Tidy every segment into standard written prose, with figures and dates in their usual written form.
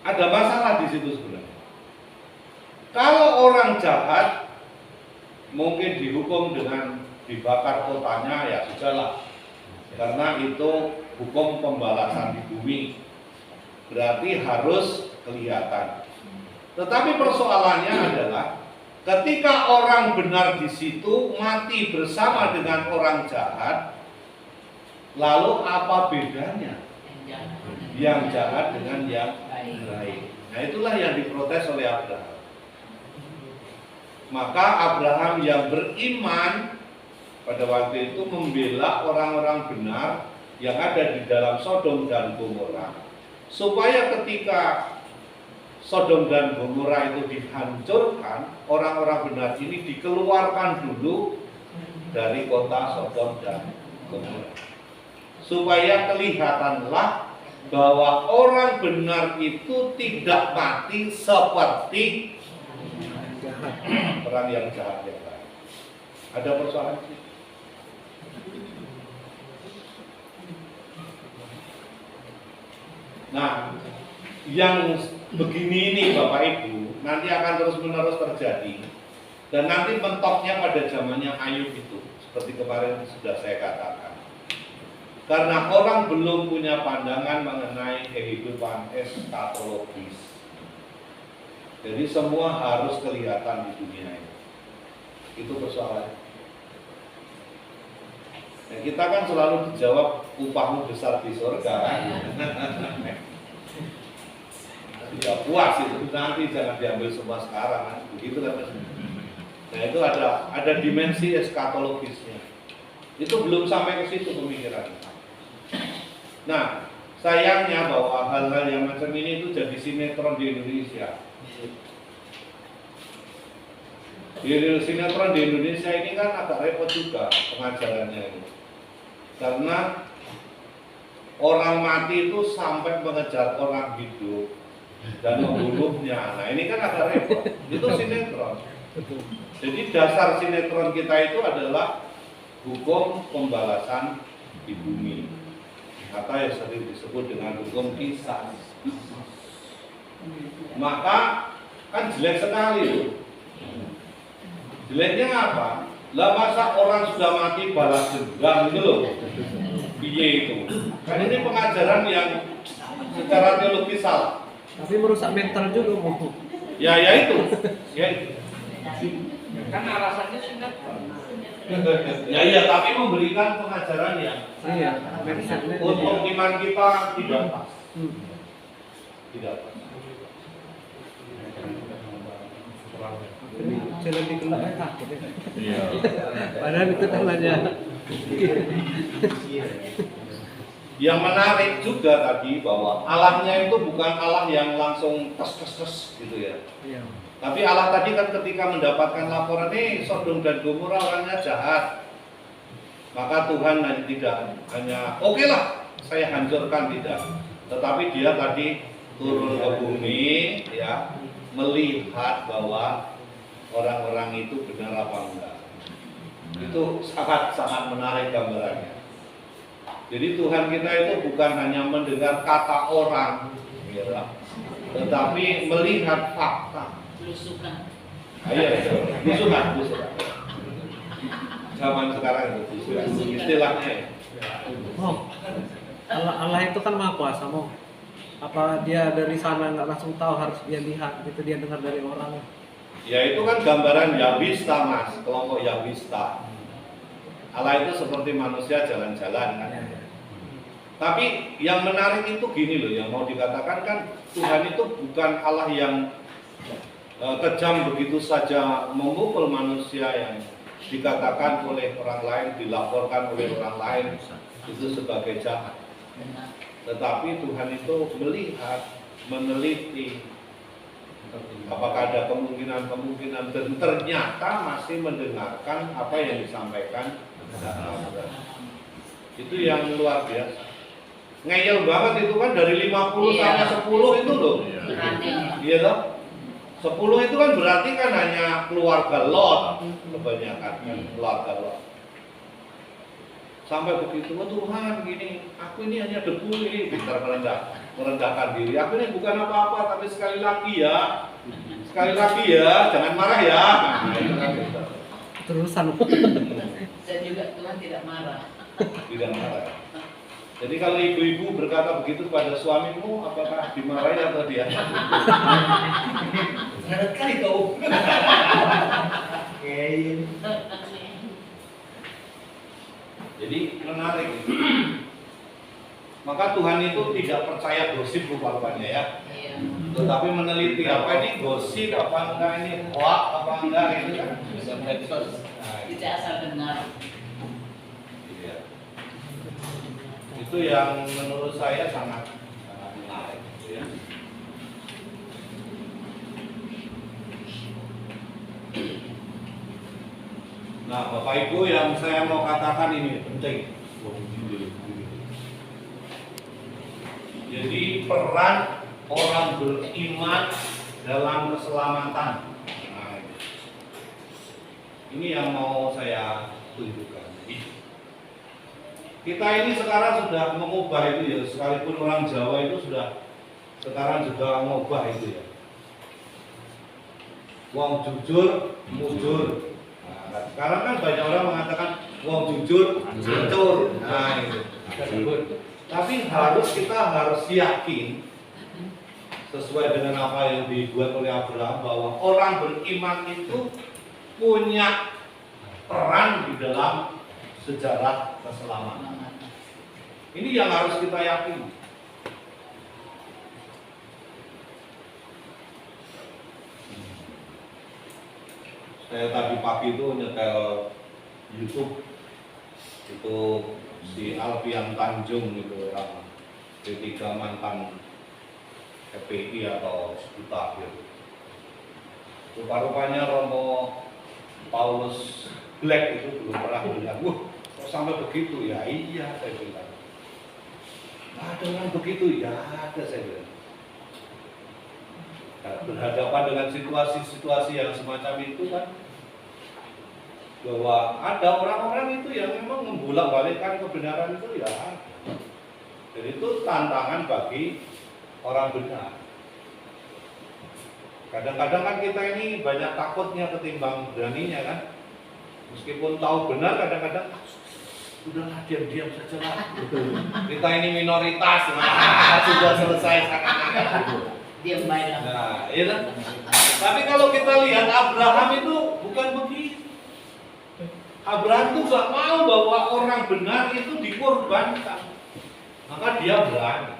Ada masalah di situ sebenarnya. Kalau orang jahat mungkin dihukum dengan dibakar kotanya, ya sudahlah. Karena itu hukum pembalasan di bumi. Berarti harus kelihatan. Tetapi persoalannya adalah ketika orang benar di situ mati bersama dengan orang jahat, lalu apa bedanya yang jahat dengan yang baik? Nah, itulah yang diprotes oleh Abraham. Maka Abraham yang beriman pada waktu itu membela orang-orang benar yang ada di dalam Sodom dan Gomora, supaya ketika Sodom dan Gomora itu dihancurkan, orang-orang benar ini dikeluarkan dulu dari kota Sodom dan Gomora, supaya kelihatanlah bahwa orang benar itu tidak mati seperti orang yang jahat yang lain. Ada persoalan sih? Nah, yang begini ini Bapak Ibu nanti akan terus-menerus terjadi, dan nanti mentoknya pada zamannya Ayub itu, seperti kemarin sudah saya katakan. Karena orang belum punya pandangan mengenai kehidupan eskatologis. Jadi semua harus kelihatan di dunia ini. Itu persoalannya. Nah, kita kan selalu dijawab upahmu besar di surga kan? Tidak puas itu, nanti jangan diambil semua sekarang kan? Begitu kan? Nah, itu ada dimensi eskatologisnya. Itu belum sampai ke situ pemikirannya. Nah, sayangnya bahwa hal-hal yang macam ini itu jadi sinetron di Indonesia. Di sinetron di Indonesia ini kan agak repot juga pengajarannya ini. Karena orang mati itu sampai mengejar orang hidup dan membunuhnya. Nah, ini kan agak repot. Itu sinetron. Jadi dasar sinetron kita itu adalah hukum pembalasan di bumi, atau yang sering disebut dengan hukum kisas. Maka kan jelek sekali loh. Jeleknya apa? Lah masa orang sudah mati balas dendam gitu loh. Piye itu? Kan ini pengajaran yang secara teologis salah. Tapi merusak mental juga mau. Ya itu. Ya itu. Kan alasannya sinetron. Ya tapi memberikan pengajaran yang untuk iman kita tidak pas. Tidak pas. Jalan di gelap takut ya. Iya. Padahal itu tangannya. Yang menarik juga tadi bahwa Allahnya itu bukan Allah yang langsung tes gitu ya. Iya. Tapi Allah tadi kan ketika mendapatkan laporan nih Sodom dan Gomora orangnya jahat, maka Tuhan tidak hanya oke lah saya hancurkan, tidak. Tetapi dia tadi turun ke bumi ya, melihat bahwa orang-orang itu benar apa enggak. Itu sangat menarik gambarannya. Jadi Tuhan kita itu bukan hanya mendengar kata orang ya, tetapi melihat fakta. Belusukan. Iya, belusukan. Zaman sekarang itu belusukan istilahnya ya. Oh, Allah itu kan maha kuasa mau. Apa dia dari sana nggak langsung tahu, harus dia lihat gitu, dia dengar dari orang. Ya itu kan gambaran Yahwista mas, kelompok Yahwista. Allah itu seperti manusia jalan-jalan kan. Tapi yang menarik itu gini loh, yang mau dikatakan kan Tuhan itu bukan Allah yang kejam begitu saja memukul manusia yang dikatakan oleh orang lain, dilaporkan oleh orang lain itu sebagai jahat. Tetapi Tuhan itu melihat, meneliti apakah ada kemungkinan dan ternyata masih mendengarkan apa yang disampaikan. Itu yang luar biasa. Ngeyel banget itu kan dari 50 sampai 10 itu loh. Iya loh. 10 itu kan berarti kan hanya keluarga Lot, kebanyakan kan keluarga Lot. Sampai begitu, oh Tuhan gini, aku ini hanya debu ini, pintar merendah. merendahkan diri. Aku ini bukan apa-apa, tapi sekali lagi ya, jangan marah ya. Nah, itu kan gitu. Terusan. Saya juga Tuhan tidak marah. Tidak marah. Jadi kalau ibu-ibu berkata begitu pada suamimu, apakah dimarahi atau dia? Sangat kali kau. Jadi menarik. Maka Tuhan itu tidak percaya gosip rupa-rupanya ya. Iya. Tetapi meneliti apa ini gosip, apa enggak ini hoax, apa enggak itu kan. Nah, Tidak asal dengar. iya. Itu yang menurut saya sangat menarik gitu ya. Nah, Bapak Ibu yang saya mau katakan ini penting. Jadi peran orang beriman dalam keselamatan. Nah, ini yang mau saya tunjukkan. Kita ini sekarang sudah mengubah itu ya, sekalipun orang Jawa itu sudah sekarang juga mengubah itu ya. Wong jujur, mujur. Nah, sekarang kan banyak orang mengatakan wong jujur, hancur. Nah, itu. Tapi kita harus yakin sesuai dengan apa yang dibuat oleh Abraham bahwa orang beriman itu punya peran di dalam sejarah keselamatan. Ini yang harus kita yakini. Saya tadi pagi itu nyetel YouTube itu si Alfian Tanjung itu orang P3 mantan FPI atau Sebuta gitu. Rupa-rupanya Romo Paulus Black itu belum pernah bilang, wah kok sampai begitu ya? Iya saya bilang. Ada orang begitu ya? Ada saya bilang. Nah, berhadapan dengan situasi-situasi yang semacam itu kan, bahwa ada orang-orang itu yang memang membolak-balikkan kebenaran itu ya. Jadi itu tantangan bagi orang benar. Kadang-kadang kan kita ini banyak takutnya ketimbang beraninya kan. Meskipun tahu benar kadang-kadang udahlah diam-diam saja lah. Kita ini minoritas, nah, sudah selesai seakan-akan. Diam baik. Nah, ya kan? Tapi kalau kita lihat Abraham itu bukan begitu. Abraham itu gak mau bahwa orang benar itu dikorbankan. Maka dia berani.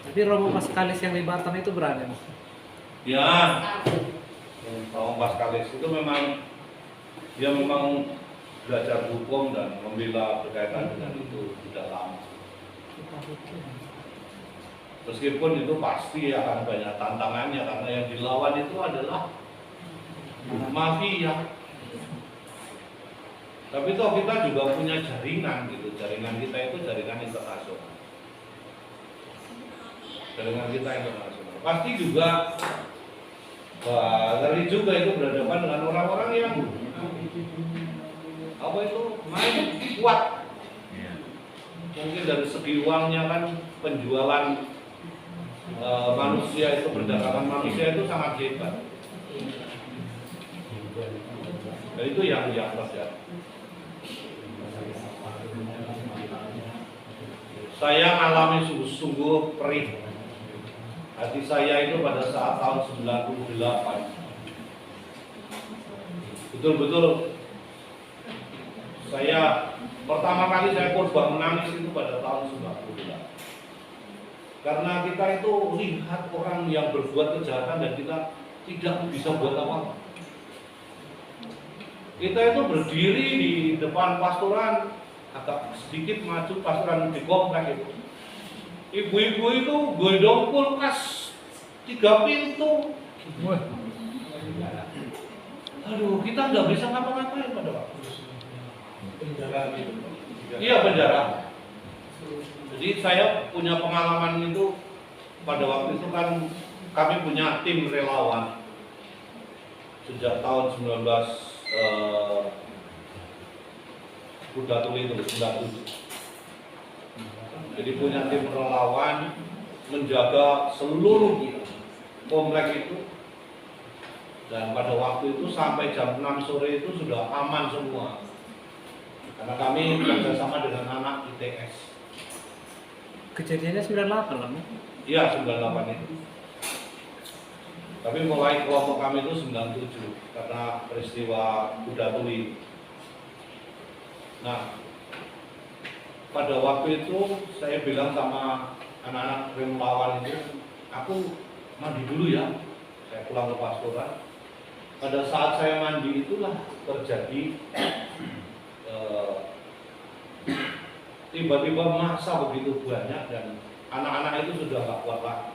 Tapi Romo Paskalis yang di Batam itu berani. Ya, Romo Paskalis itu memang dia memang belajar hukum dan membela berkaitan dengan itu sudah lama. Meskipun itu pasti akan banyak tantangannya karena yang dilawan itu adalah mafia. Tapi toh kita juga punya jaringan gitu. Jaringan kita itu jaringan internasional. Jaringan kita internasional. Pasti juga ngeri juga itu berhadapan dengan orang-orang yang apa itu main kuat. Mungkin dari segi uangnya kan penjualan manusia itu, perdagangan manusia itu sangat hebat. Dan itu yang terjadi. Saya alami sungguh-sungguh perih. Hati saya itu pada saat tahun 98. Betul-betul saya pertama kali saya korban menangis itu pada tahun 98. Karena kita itu lihat orang yang berbuat kejahatan dan kita tidak bisa buat apa-apa. Kita itu berdiri di depan pastoran, agak sedikit maju pastoran di komplek itu. Ibu-ibu itu gondong kulkas 3 pintu. Aduh, kita nggak bisa ngapa-ngapain pada waktu itu. Iya, penjara. Jadi saya punya pengalaman itu pada waktu itu kan kami punya tim relawan sejak tahun 19 Kuda Tuli itu 97. Jadi punya tim relawan menjaga seluruh komplek itu, dan pada waktu itu sampai jam 6 sore itu sudah aman semua karena kami kerjasama dengan anak ITS. Kejadiannya 98 lah, Bang. Iya, 98 itu. Tapi mulai kelompok kami itu 97 karena peristiwa Kuda Tuli. Nah, pada waktu itu saya bilang sama anak-anak relawan itu, aku mandi dulu ya. Saya pulang ke pastoran. Pada saat saya mandi itulah terjadi tiba-tiba massa begitu banyak dan anak-anak itu sudah nggak kuat lagi.